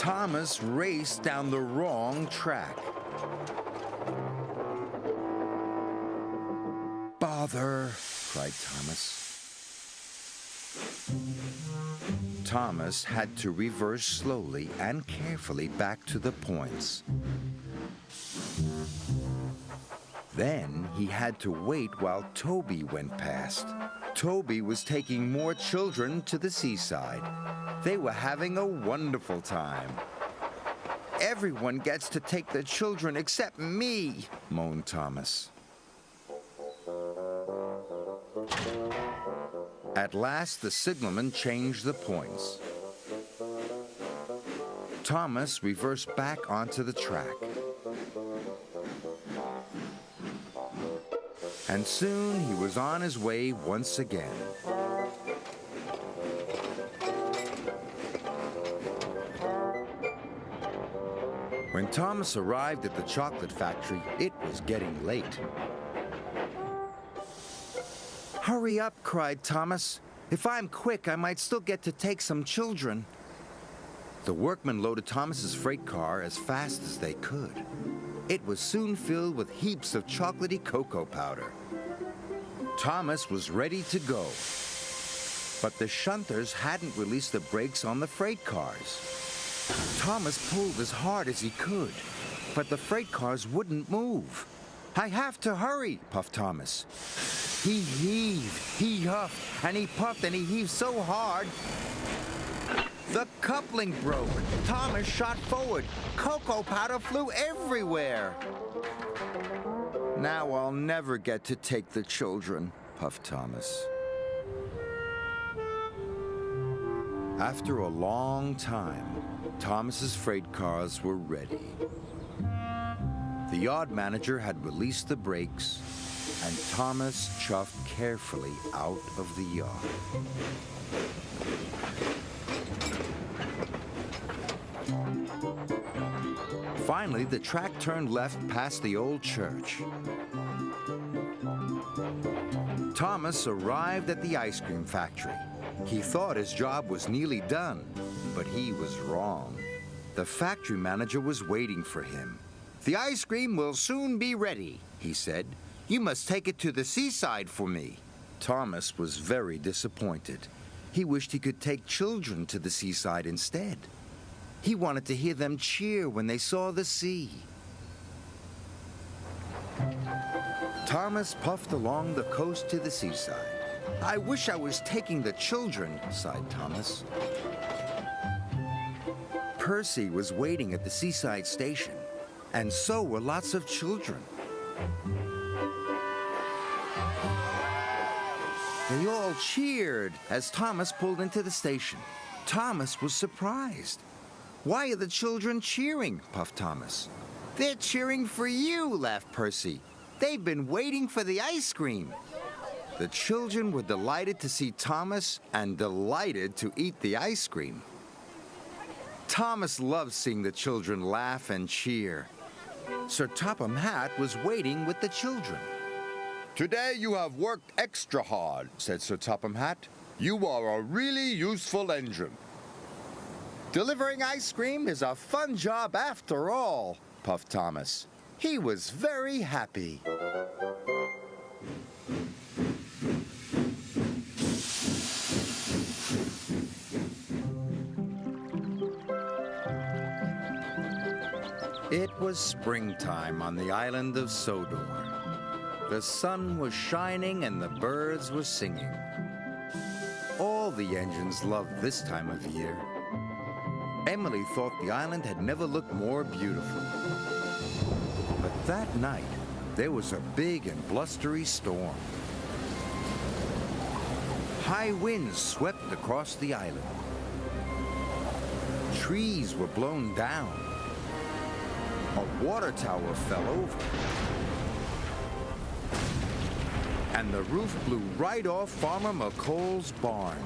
Thomas raced down the wrong track. "Bother!" cried Thomas. Thomas had to reverse slowly and carefully back to the points. Then he had to wait while Toby went past. Toby was taking more children to the seaside. They were having a wonderful time. "Everyone gets to take the children except me," moaned Thomas. At last, the signalman changed the points. Thomas reversed back onto the track. And soon he was on his way once again. When Thomas arrived at the chocolate factory, it was getting late. "Hurry up," cried Thomas. "If I'm quick, I might still get to take some children." The workmen loaded Thomas's freight car as fast as they could. It was soon filled with heaps of chocolatey cocoa powder. Thomas was ready to go. But the shunters hadn't released the brakes on the freight cars. Thomas pulled as hard as he could, but the freight cars wouldn't move. "I have to hurry," puffed Thomas. He heaved, he huffed, and he puffed, and he heaved so hard. The coupling broke. Thomas shot forward. Cocoa powder flew everywhere. "Now I'll never get to take the children," puffed Thomas. After a long time, Thomas's freight cars were ready. The yard manager had released the brakes, and Thomas chuffed carefully out of the yard. Finally, the track turned left past the old church. Thomas arrived at the ice cream factory. He thought his job was nearly done, but he was wrong. The factory manager was waiting for him. "The ice cream will soon be ready," he said. "You must take it to the seaside for me." Thomas was very disappointed. He wished he could take children to the seaside instead. He wanted to hear them cheer when they saw the sea. Thomas puffed along the coast to the seaside. "I wish I was taking the children," sighed Thomas. Percy was waiting at the seaside station, and so were lots of children. They all cheered as Thomas pulled into the station. Thomas was surprised. "Why are the children cheering?" puffed Thomas. "They're cheering for you," laughed Percy. "They've been waiting for the ice cream." The children were delighted to see Thomas and delighted to eat the ice cream. Thomas loved seeing the children laugh and cheer. Sir Topham Hatt was waiting with the children. "Today you have worked extra hard," said Sir Topham Hatt. "You are a really useful engine." "Delivering ice cream is a fun job after all," puffed Thomas. He was very happy. It was springtime on the island of Sodor. The sun was shining and the birds were singing. All the engines loved this time of year. Emily thought the island had never looked more beautiful. But that night, there was a big and blustery storm. High winds swept across the island. Trees were blown down. A water tower fell over. And the roof blew right off Farmer McColl's barn.